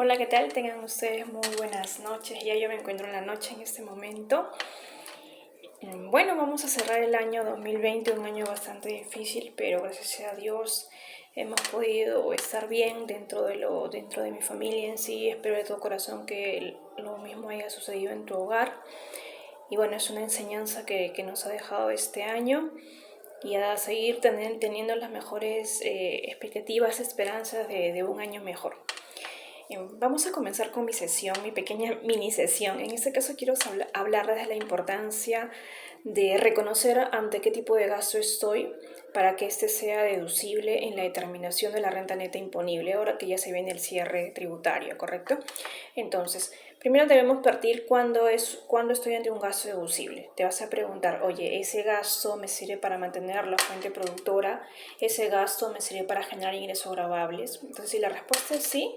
Hola, ¿qué tal? Tengan ustedes muy buenas noches. Ya yo me encuentro en la noche en este momento. Bueno, vamos a cerrar el año 2020, un año bastante difícil, pero gracias a Dios hemos podido estar bien dentro de mi familia en sí. Espero de todo corazón que lo mismo haya sucedido en tu hogar. Y bueno, es una enseñanza que nos ha dejado este año y a seguir teniendo las mejores expectativas, esperanzas de un año mejor. Vamos a comenzar con mi sesión, mi pequeña mini sesión. En este caso quiero hablarles de la importancia de reconocer ante qué tipo de gasto estoy para que este sea deducible en la determinación de la renta neta imponible, ahora que ya se viene el cierre tributario, ¿correcto? Entonces, primero debemos partir cuando estoy ante un gasto deducible. Te vas a preguntar, oye, ¿ese gasto me sirve para mantener la fuente productora? ¿Ese gasto me sirve para generar ingresos gravables? Entonces, si la respuesta es sí,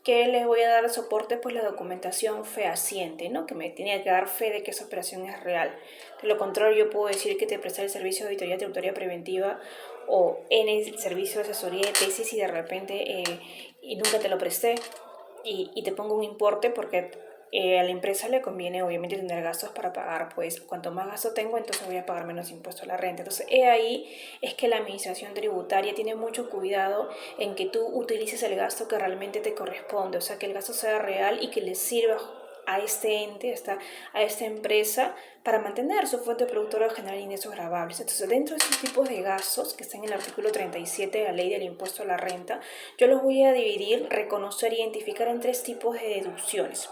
¿qué le voy a dar soporte? Pues la documentación fehaciente, ¿no? Que me tiene que dar fe de que esa operación es real. De lo contrario, yo puedo decir que te presté el servicio de auditoría tributaria preventiva o en el servicio de asesoría de tesis y de repente y nunca te lo presté y te pongo un importe porque a la empresa le conviene obviamente tener gastos para pagar, pues cuanto más gasto tengo, entonces voy a pagar menos impuesto a la renta. Entonces ahí es que la administración tributaria tiene mucho cuidado en que tú utilices el gasto que realmente te corresponde, o sea, que el gasto sea real y que le sirva a este ente, a esta empresa, para mantener su fuente productora o generar ingresos gravables. Entonces, dentro de estos tipos de gastos que están en el artículo 37 de la ley del impuesto a la renta, yo los voy a dividir, reconocer e identificar en tres tipos de deducciones.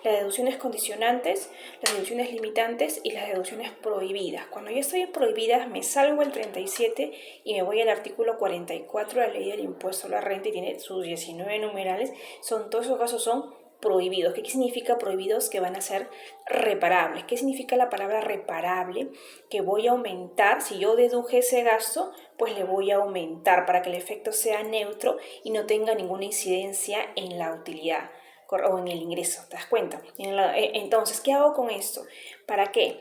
Las deducciones condicionantes, las deducciones limitantes y las deducciones prohibidas. Cuando yo estoy en prohibidas, me salgo el 37 y me voy al artículo 44 de la ley del impuesto a la renta y tiene sus 19 numerales. Todos esos casos son prohibidos. ¿Qué significa prohibidos? Que van a ser reparables. ¿Qué significa la palabra reparable? Que voy a aumentar, si yo deduje ese gasto, pues le voy a aumentar para que el efecto sea neutro y no tenga ninguna incidencia en la utilidad o en el ingreso, ¿te das cuenta? Entonces, ¿qué hago con esto? ¿Para qué?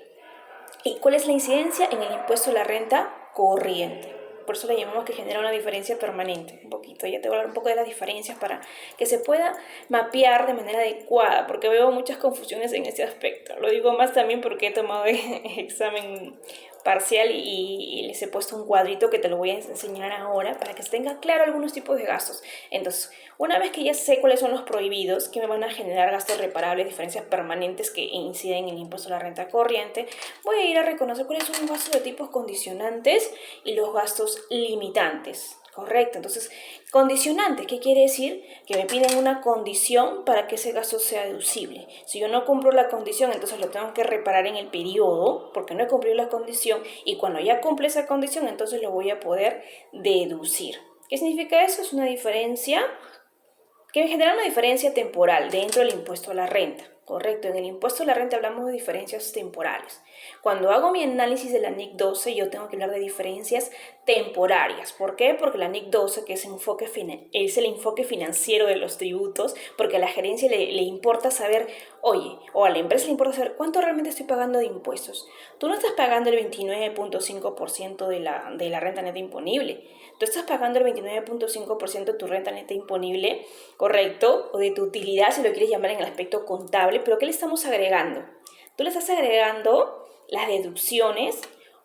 ¿Y cuál es la incidencia en el impuesto a la renta corriente? Por eso le llamamos que genera una diferencia permanente, un poquito. Ya te voy a hablar un poco de las diferencias para que se pueda mapear de manera adecuada, porque veo muchas confusiones en este aspecto. Lo digo más también porque he tomado examen parcial y les he puesto un cuadrito que te lo voy a enseñar ahora para que se tenga claro algunos tipos de gastos. Entonces, una vez que ya sé cuáles son los prohibidos, que me van a generar gastos reparables, diferencias permanentes que inciden en el impuesto a la renta corriente, voy a ir a reconocer cuáles son los gastos de tipos condicionantes y los gastos limitantes. Correcto, entonces, condicionante, ¿qué quiere decir? Que me piden una condición para que ese gasto sea deducible. Si yo no cumplo la condición, entonces lo tengo que reparar en el periodo, porque no he cumplido la condición, y cuando ya cumple esa condición, entonces lo voy a poder deducir. ¿Qué significa eso? Es una diferencia que genera una diferencia temporal dentro del impuesto a la renta. Correcto, en el impuesto a la renta hablamos de diferencias temporales. Cuando hago mi análisis de la NIC 12, yo tengo que hablar de diferencias temporarias. ¿Por qué? Porque la NIC 12, que es el enfoque financiero de los tributos, porque a la gerencia le importa saber, oye, o a la empresa le importa saber cuánto realmente estoy pagando de impuestos. Tú no estás pagando el 29.5% de la renta neta imponible. Tú estás pagando el 29.5% de tu renta neta imponible, ¿correcto? O de tu utilidad, si lo quieres llamar en el aspecto contable, pero ¿qué le estamos agregando? Tú le estás agregando las deducciones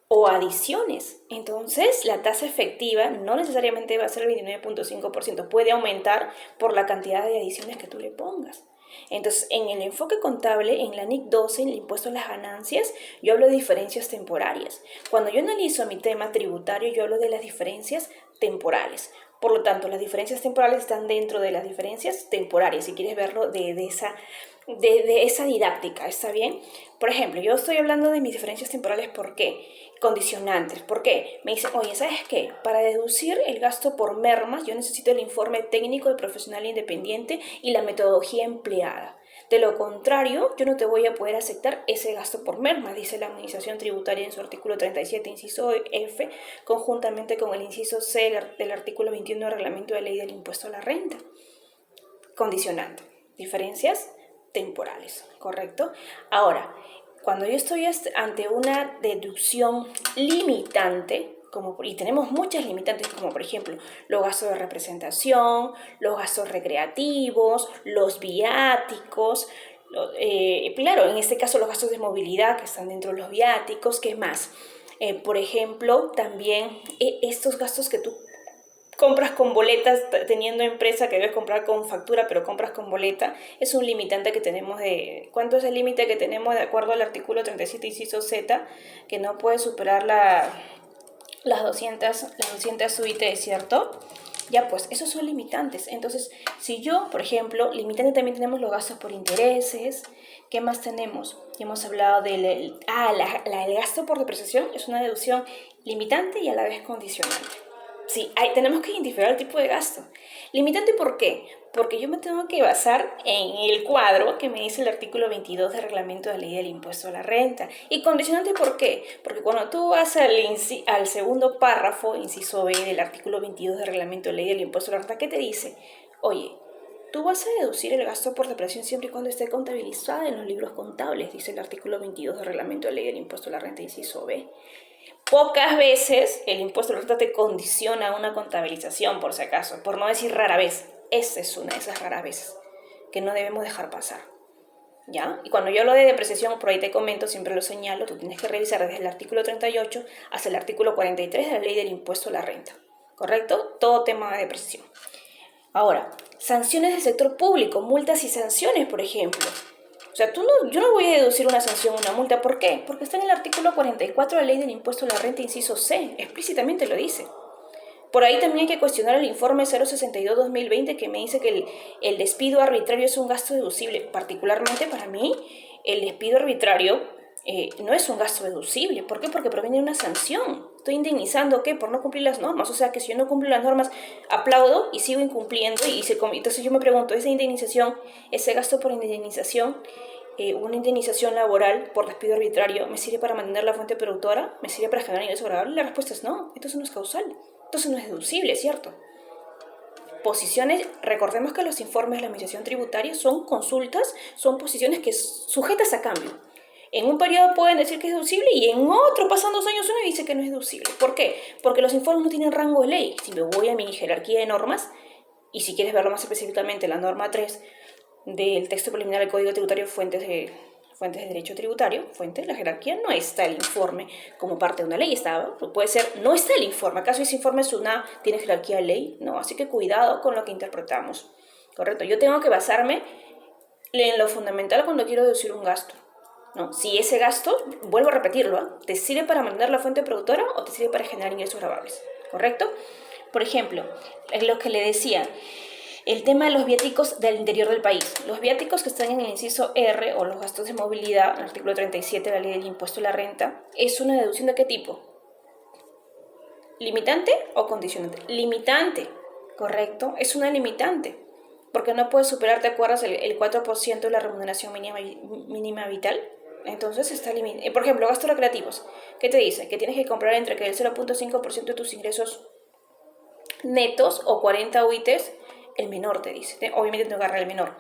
o adiciones. Entonces, la tasa efectiva no necesariamente va a ser el 29.5%, puede aumentar por la cantidad de adiciones que tú le pongas. Entonces, en el enfoque contable, en la NIC 12, en el impuesto a las ganancias, yo hablo de diferencias temporarias. Cuando yo analizo mi tema tributario, yo hablo de las diferencias temporales. Por lo tanto, las diferencias temporales están dentro de las diferencias temporarias, si quieres verlo de esa didáctica, ¿está bien? Por ejemplo, yo estoy hablando de mis diferencias temporales, ¿por qué? Condicionantes, ¿por qué? Me dicen, oye, ¿sabes qué? Para deducir el gasto por mermas, yo necesito el informe técnico del profesional independiente y la metodología empleada. De lo contrario, yo no te voy a poder aceptar ese gasto por mermas, dice la Administración Tributaria en su artículo 37, inciso F, conjuntamente con el inciso C del artículo 21 del Reglamento de Ley del Impuesto a la Renta. Condicionante, diferencias temporales, ¿correcto? Ahora, cuando yo estoy ante una deducción limitante, y tenemos muchas limitantes, como por ejemplo los gastos de representación, los gastos recreativos, los viáticos, claro, en este caso los gastos de movilidad que están dentro de los viáticos. ¿Qué más? Por ejemplo, también estos gastos que tú compras con boletas, teniendo empresa que debes comprar con factura, pero compras con boleta, es un limitante que tenemos de... ¿Cuánto es el límite que tenemos de acuerdo al artículo 37, inciso Z? Que no puede superar las 200 UIT, ¿cierto? Ya, pues, esos son limitantes. Entonces, si yo, por ejemplo, limitante también tenemos los gastos por intereses. ¿Qué más tenemos? Hemos hablado del... el gasto por depreciación es una deducción limitante y a la vez condicionante. Sí, tenemos que identificar el tipo de gasto. Limitante, ¿por qué? Porque yo me tengo que basar en el cuadro que me dice el artículo 22 del reglamento de ley del impuesto a la renta. Y condicionante, ¿por qué? Porque cuando tú vas al segundo párrafo, inciso B del artículo 22 del reglamento de ley del impuesto a la renta, ¿qué te dice? Oye, tú vas a deducir el gasto por depreciación siempre y cuando esté contabilizada en los libros contables, dice el artículo 22 del reglamento de ley del impuesto a la renta, inciso B. Pocas veces el impuesto a la renta te condiciona a una contabilización, por si acaso, por no decir rara vez. Esa es una de esas raras veces que no debemos dejar pasar, ¿ya? Y cuando yo hablo de depreciación, por ahí te comento, siempre lo señalo, tú tienes que revisar desde el artículo 38 hasta el artículo 43 de la ley del impuesto a la renta, ¿correcto? Todo tema de depreciación. Ahora, sanciones del sector público, multas y sanciones, por ejemplo. O sea, yo no voy a deducir una sanción o una multa. ¿Por qué? Porque está en el artículo 44 de la ley del impuesto a la renta, inciso C. Explícitamente lo dice. Por ahí también hay que cuestionar el informe 062-2020 que me dice que el despido arbitrario es un gasto deducible. Particularmente para mí, el despido arbitrario no es un gasto deducible. ¿Por qué? Porque proviene de una sanción. Estoy indemnizando, ¿qué? Por no cumplir las normas. O sea, que si yo no cumplo las normas, aplaudo y sigo incumpliendo. Entonces yo me pregunto, esa indemnización, ese gasto por indemnización, una indemnización laboral por despido arbitrario, ¿me sirve para mantener la fuente productora? ¿Me sirve para generar ingreso agradable? La respuesta es no. Entonces no es causal. Entonces no es deducible, ¿cierto? Posiciones, recordemos que los informes de la administración tributaria son consultas, son posiciones que sujetas a cambio. En un periodo pueden decir que es deducible y en otro, pasan 2 años, uno dice que no es deducible. ¿Por qué? Porque los informes no tienen rango de ley. Si me voy a mi jerarquía de normas, y si quieres verlo más específicamente, la norma 3 del texto preliminar del Código Tributario, fuentes de derecho tributario, la jerarquía, no está el informe como parte de una ley, puede ser, no está el informe, ¿acaso ese informe tiene jerarquía de ley? No, así que cuidado con lo que interpretamos, ¿correcto? Yo tengo que basarme en lo fundamental cuando quiero deducir un gasto, ¿no? Si ese gasto, vuelvo a repetirlo, ¿te sirve para mantener la fuente productora o te sirve para generar ingresos gravables? ¿Correcto? Por ejemplo, lo que le decía, el tema de los viáticos del interior del país. Los viáticos que están en el inciso R o los gastos de movilidad, el artículo 37 de la ley del impuesto a la renta, ¿es una deducción de qué tipo? ¿Limitante o condicionante? Limitante, ¿correcto? Es una limitante, porque no puedes superar, ¿te acuerdas? El 4% de la remuneración mínima vital. Entonces está limitado. Por ejemplo, gastos recreativos. ¿Qué te dice? Que tienes que comprar entre el 0.5% de tus ingresos netos o 40 UITs, el menor te dice. Obviamente no agarrar el menor.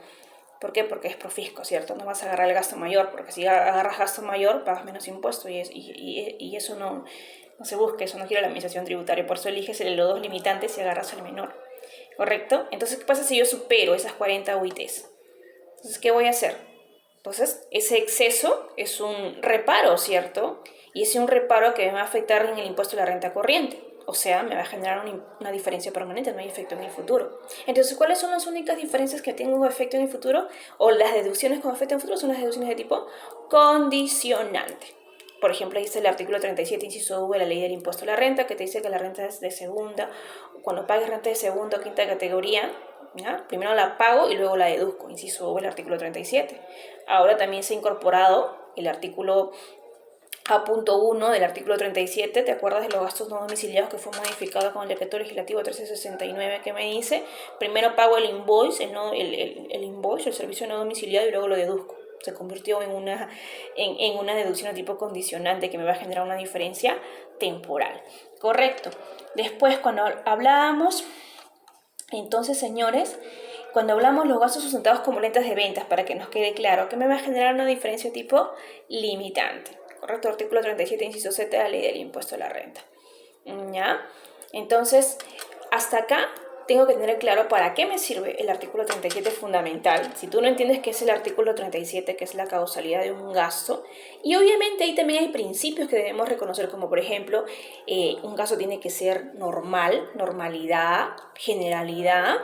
¿Por qué? Porque es profisco, ¿cierto? No vas a agarrar el gasto mayor, porque si agarras gasto mayor, pagas menos impuestos y eso no se busca, eso no quiere la administración tributaria. Por eso eliges los 2 limitantes y agarras el menor. ¿Correcto? Entonces, ¿qué pasa si yo supero esas 40 UITs? Entonces, ¿qué voy a hacer? Entonces, ese exceso es un reparo, ¿cierto? Y es un reparo que me va a afectar en el impuesto de la renta corriente. O sea, me va a generar una diferencia permanente, no hay efecto en el futuro. Entonces, ¿cuáles son las únicas diferencias que tienen un efecto en el futuro? O las deducciones con efecto en el futuro son las deducciones de tipo condicionante. Por ejemplo, ahí está el artículo 37, inciso V de la ley del impuesto a la renta, que te dice que la renta es de segunda. Cuando pagues renta de segunda o quinta categoría, ¿ya? Primero la pago y luego la deduzco, inciso V del artículo 37. Ahora también se ha incorporado el artículo A.1 del artículo 37, ¿te acuerdas de los gastos no domiciliados que fue modificado con el decreto legislativo 1369 que me dice? Primero pago el invoice, el servicio no domiciliado y luego lo deduzco. Se convirtió en una deducción de tipo condicionante que me va a generar una diferencia temporal. Correcto. Después, cuando hablábamos, entonces, señores, cuando hablamos los gastos sustentados como rentas de ventas, para que nos quede claro, que me va a generar una diferencia de tipo limitante. Correcto, artículo 37, inciso 7 de la ley del impuesto a la renta. ¿Ya? Entonces, hasta acá tengo que tener claro para qué me sirve el artículo 37 fundamental. Si tú no entiendes qué es el artículo 37, que es la causalidad de un gasto, y obviamente ahí también hay principios que debemos reconocer, como por ejemplo, un gasto tiene que ser normal, normalidad, generalidad,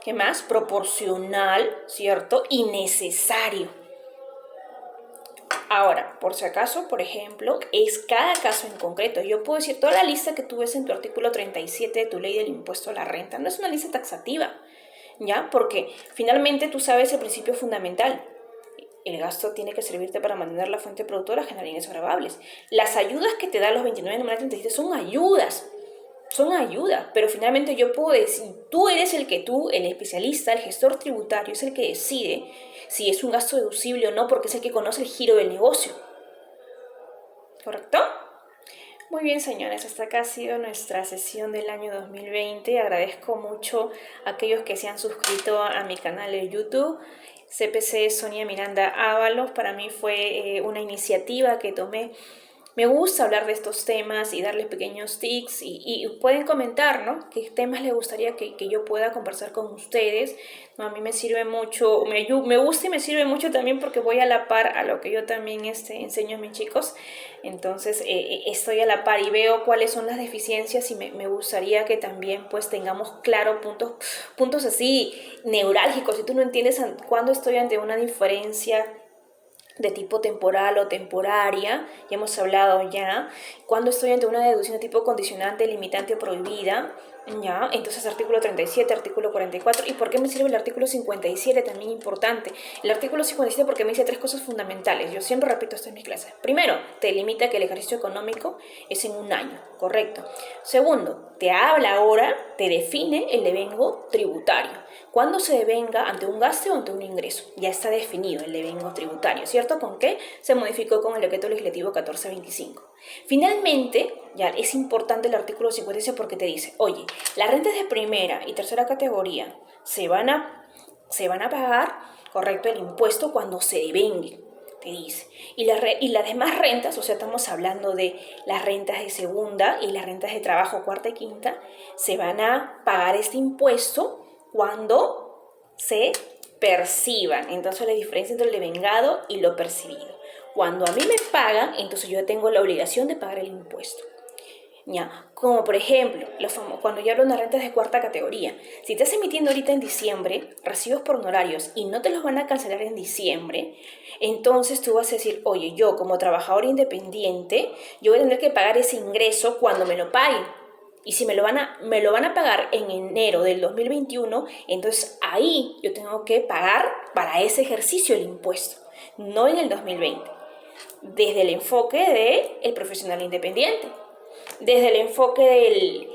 ¿qué más? Proporcional, ¿cierto? Y necesario. Ahora, por si acaso, por ejemplo, es cada caso en concreto. Yo puedo decir, toda la lista que tú ves en tu artículo 37 de tu ley del impuesto a la renta no es una lista taxativa, ¿ya? Porque finalmente tú sabes el principio fundamental. El gasto tiene que servirte para mantener la fuente productora, generar ingresos grabables. Las ayudas que te dan los 29 de 37 son ayuda, pero finalmente yo puedo decir, el especialista, el gestor tributario, es el que decide si es un gasto deducible o no, porque es el que conoce el giro del negocio, ¿correcto? Muy bien, señores, hasta acá ha sido nuestra sesión del año 2020. Agradezco mucho a aquellos que se han suscrito a mi canal de YouTube. CPC Sonia Miranda Ábalos, para mí fue una iniciativa que tomé. Me gusta hablar de estos temas y darles pequeños tips y pueden comentar, ¿no? ¿Qué temas les gustaría que yo pueda conversar con ustedes? No, a mí me sirve mucho, me gusta y me sirve mucho también porque voy a la par a lo que yo también enseño a mis chicos. Entonces estoy a la par y veo cuáles son las deficiencias y me gustaría que también pues tengamos claro puntos así neurálgicos. Si tú no entiendes cuándo estoy ante una diferencia de tipo temporal o temporaria, ya hemos hablado ya, cuando estoy ante una deducción de tipo condicionante, limitante o prohibida, ya, entonces artículo 37, artículo 44, ¿y por qué me sirve el artículo 57? También importante, el artículo 57 porque me dice tres cosas fundamentales, yo siempre repito esto en mis clases. Primero, te limita que el ejercicio económico es en un año, correcto. Segundo, te habla ahora, te define el devengo tributario. ¿Cuándo se devenga ante un gasto o ante un ingreso? Ya está definido el devengo tributario, ¿cierto? ¿Con qué? Se modificó con el decreto legislativo 1425. Finalmente, ya es importante el artículo 56 porque te dice, oye, las rentas de primera y tercera categoría se van a pagar, correcto, el impuesto cuando se devenguen, te dice. Y las demás rentas, o sea, estamos hablando de las rentas de segunda y las rentas de trabajo cuarta y quinta, se van a pagar este impuesto cuando se perciban. Entonces la diferencia entre el devengado y lo percibido. Cuando a mí me pagan, entonces yo tengo la obligación de pagar el impuesto. ¿Ya? Como por ejemplo, cuando yo hablo de rentas de cuarta categoría, si estás emitiendo ahorita en diciembre recibos por honorarios y no te los van a cancelar en diciembre, entonces tú vas a decir, oye, yo como trabajador independiente, yo voy a tener que pagar ese ingreso cuando me lo paguen. Y si me lo van a pagar en enero del 2021, entonces ahí yo tengo que pagar para ese ejercicio el impuesto, no en el 2020. Desde el enfoque del profesional independiente, desde el enfoque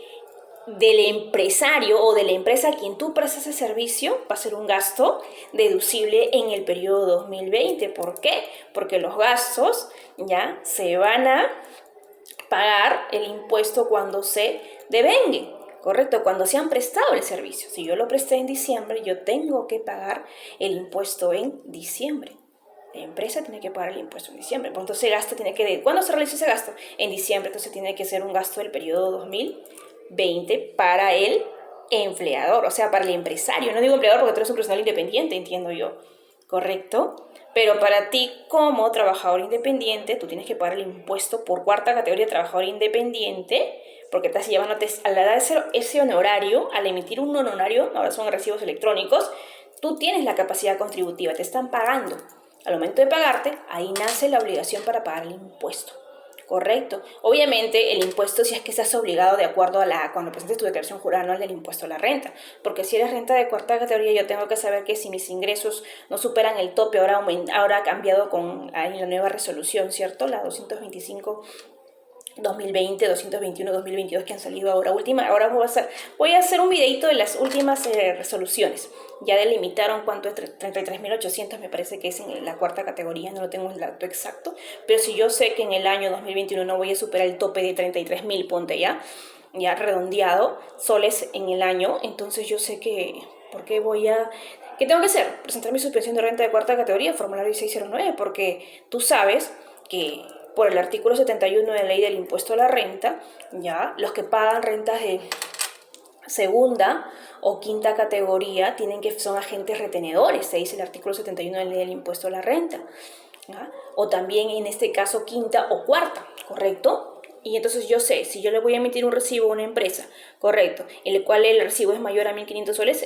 del empresario o de la empresa a quien tú prestas ese servicio, va a ser un gasto deducible en el periodo 2020. ¿Por qué? Porque los gastos ya se van a pagar el impuesto cuando se devenguen, ¿correcto? Cuando se han prestado el servicio. Si yo lo presté en diciembre, yo tengo que pagar el impuesto en diciembre. La empresa tiene que pagar el impuesto en diciembre. Pues entonces gasto ¿cuándo se realiza ese gasto? En diciembre. Entonces tiene que ser un gasto del periodo 2020 para el empleador, o sea, para el empresario. No digo empleador porque tú eres un profesional independiente, entiendo yo, ¿correcto? Pero para ti como trabajador independiente, tú tienes que pagar el impuesto por cuarta categoría de trabajador independiente, porque estás llevándote a la edad de ese honorario, al emitir un honorario, ahora son recibos electrónicos, tú tienes la capacidad contributiva, te están pagando. Al momento de pagarte, ahí nace la obligación para pagar el impuesto. Correcto. Obviamente el impuesto si es que estás obligado de acuerdo a cuando presentes tu declaración jurada anual del impuesto a la renta. Porque si eres renta de cuarta categoría, yo tengo que saber que si mis ingresos no superan el tope, ahora ha cambiado con la nueva resolución, ¿cierto? La 225 2020, 221, 2022 que han salido ahora voy a hacer un videito de las últimas resoluciones. Ya delimitaron cuánto es 33.800, me parece que es en la cuarta categoría, no lo tengo el dato exacto, pero si yo sé que en el año 2021 no voy a superar el tope de 33.000, ponte ya redondeado, soles en el año, entonces yo sé que, ¿qué tengo que hacer? Presentar mi suspensión de renta de cuarta categoría, formulario 609, porque tú sabes que por el artículo 71 de la ley del impuesto a la renta, ya, los que pagan rentas de segunda o quinta categoría son agentes retenedores, se dice el artículo 71 de la ley del impuesto a la renta, ¿ya? O también en este caso quinta o cuarta, ¿correcto? Y entonces yo sé, si yo le voy a emitir un recibo a una empresa, correcto, en el cual el recibo es mayor a 1.500 soles,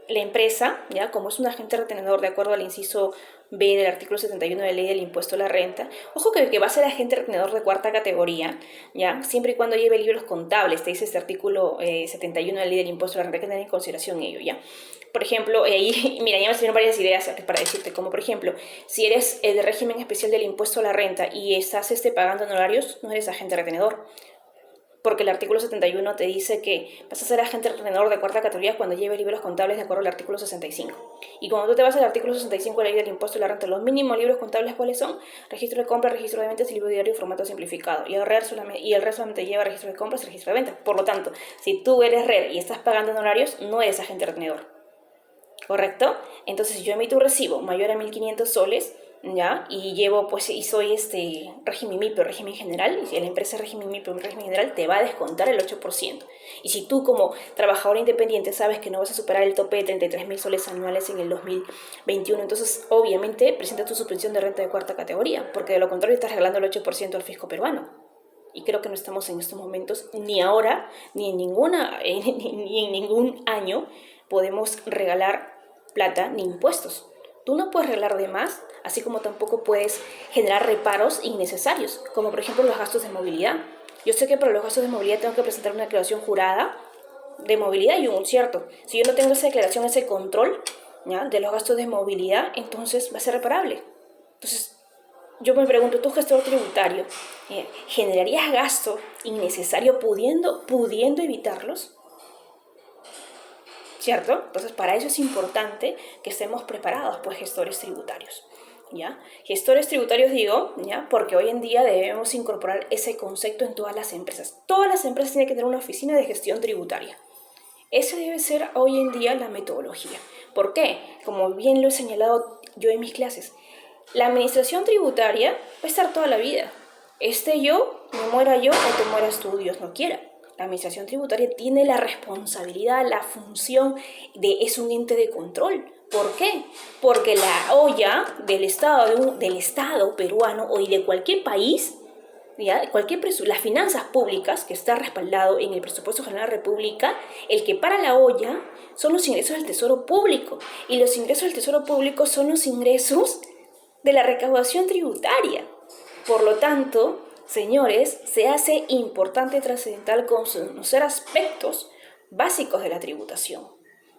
la empresa, ya como es un agente retenedor de acuerdo al inciso B del artículo 71 de la ley del impuesto a la renta, ojo que va a ser agente retenedor de cuarta categoría, ya siempre y cuando lleve libros contables, te dice este artículo 71 de la ley del impuesto a la renta, hay que tener en consideración ello, ya. Por ejemplo, ahí, mira, ya me salieron varias ideas para decirte, como por ejemplo, si eres de régimen especial del impuesto a la renta y estás pagando honorarios, no eres agente retenedor, porque el artículo 71 te dice que vas a ser agente retenedor de cuarta categoría cuando lleve libros contables de acuerdo al artículo 65. Y cuando tú te vas al artículo 65 de la ley del impuesto a la renta, los mínimos libros contables, ¿cuáles son? Registro de compra, registro de ventas y libro diario en formato simplificado. Y el resto solamente lleva registro de compras y registro de ventas. Por lo tanto, si tú eres RER y estás pagando honorarios, no eres agente retenedor, ¿correcto? Entonces, si yo emito un recibo mayor a 1.500 soles, ¿ya? Y llevo, pues, y soy régimen MIPE o régimen general, y si la empresa es régimen MIPE o régimen general, te va a descontar el 8%. Y si tú como trabajador independiente sabes que no vas a superar el tope de 33.000 soles anuales en el 2021, entonces obviamente presenta tu suspensión de renta de cuarta categoría, porque de lo contrario estás regalando el 8% al fisco peruano. Y creo que no estamos en estos momentos, ni ahora, ni en ningún año podemos regalar plata ni impuestos. Tú no puedes regalar de más, así como tampoco puedes generar reparos innecesarios, como por ejemplo los gastos de movilidad. Yo sé que para los gastos de movilidad tengo que presentar una declaración jurada de movilidad y un cierto. Si yo no tengo esa declaración, ese control, ¿ya?, de los gastos de movilidad, entonces va a ser reparable. Entonces, yo me pregunto, tú gestor tributario, ¿generarías gasto innecesario pudiendo evitarlos? ¿Cierto? Entonces, para eso es importante que estemos preparados, pues, gestores tributarios, ¿ya? Gestores tributarios digo, ¿ya?, porque hoy en día debemos incorporar ese concepto en todas las empresas. Todas las empresas tienen que tener una oficina de gestión tributaria. Esa debe ser hoy en día la metodología. ¿Por qué? Como bien lo he señalado yo en mis clases, la administración tributaria va a estar toda la vida. Yo, me muera yo o te mueras tú, Dios no quiera. La administración tributaria tiene la responsabilidad, la función es un ente de control. ¿Por qué? Porque la olla del Estado peruano o de cualquier país, ¿ya?, las finanzas públicas que está respaldado en el presupuesto general de la República, el que para la olla son los ingresos del Tesoro Público. Y los ingresos del Tesoro Público son los ingresos de la recaudación tributaria. Por lo tanto, señores, se hace importante y trascendental conocer aspectos básicos de la tributación,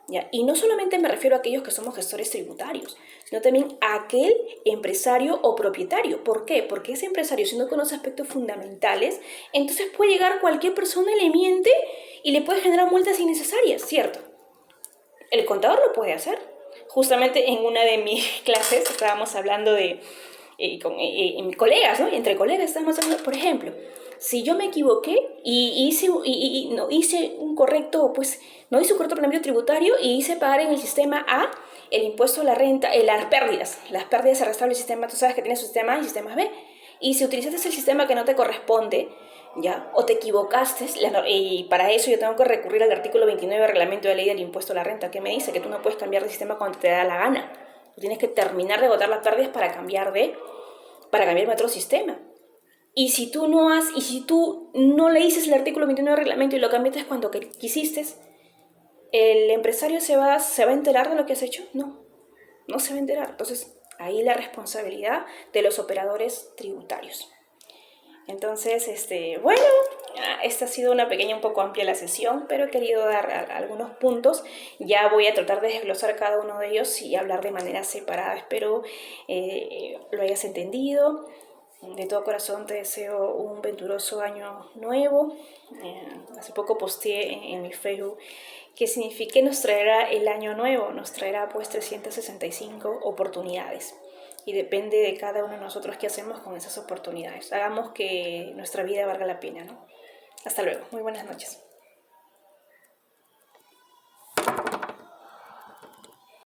¿ya? Y no solamente me refiero a aquellos que somos gestores tributarios, sino también a aquel empresario o propietario. ¿Por qué? Porque ese empresario, si no conoce aspectos fundamentales, entonces puede llegar cualquier persona, le miente y le puede generar multas innecesarias, ¿cierto? El contador lo puede hacer. Justamente en una de mis clases estábamos hablando con mis colegas, ¿no? Entre colegas estábamos hablando, por ejemplo, si yo me equivoqué y no hice un correcto, pues no hice un correcto planteamiento tributario y hice pagar en el sistema A el impuesto a la renta, las pérdidas se restauran el sistema, tú sabes que tienes sistema A y sistema B, y si utilizaste el sistema que no te corresponde, ¿ya?, o te equivocaste, y para eso yo tengo que recurrir al artículo 29 del reglamento de ley del impuesto a la renta, que me dice que tú no puedes cambiar de sistema cuando te da la gana. Tú tienes que terminar de agotar las pérdidas para cambiarme a otro sistema. Y si tú no leíste el artículo 29 del reglamento y lo cambiaste cuando quisiste, ¿el empresario se va a enterar de lo que has hecho? No se va a enterar. Entonces, ahí la responsabilidad de los operadores tributarios. Entonces, bueno, esta ha sido una pequeña, un poco amplia la sesión, pero he querido dar algunos puntos. Ya voy a tratar de desglosar cada uno de ellos y hablar de manera separada. Espero lo hayas entendido. De todo corazón te deseo un venturoso año nuevo. Hace poco posteé en mi Facebook qué nos traerá el año nuevo. Nos traerá pues 365 oportunidades. Y depende de cada uno de nosotros qué hacemos con esas oportunidades. Hagamos que nuestra vida valga la pena, ¿no? Hasta luego. Muy buenas noches.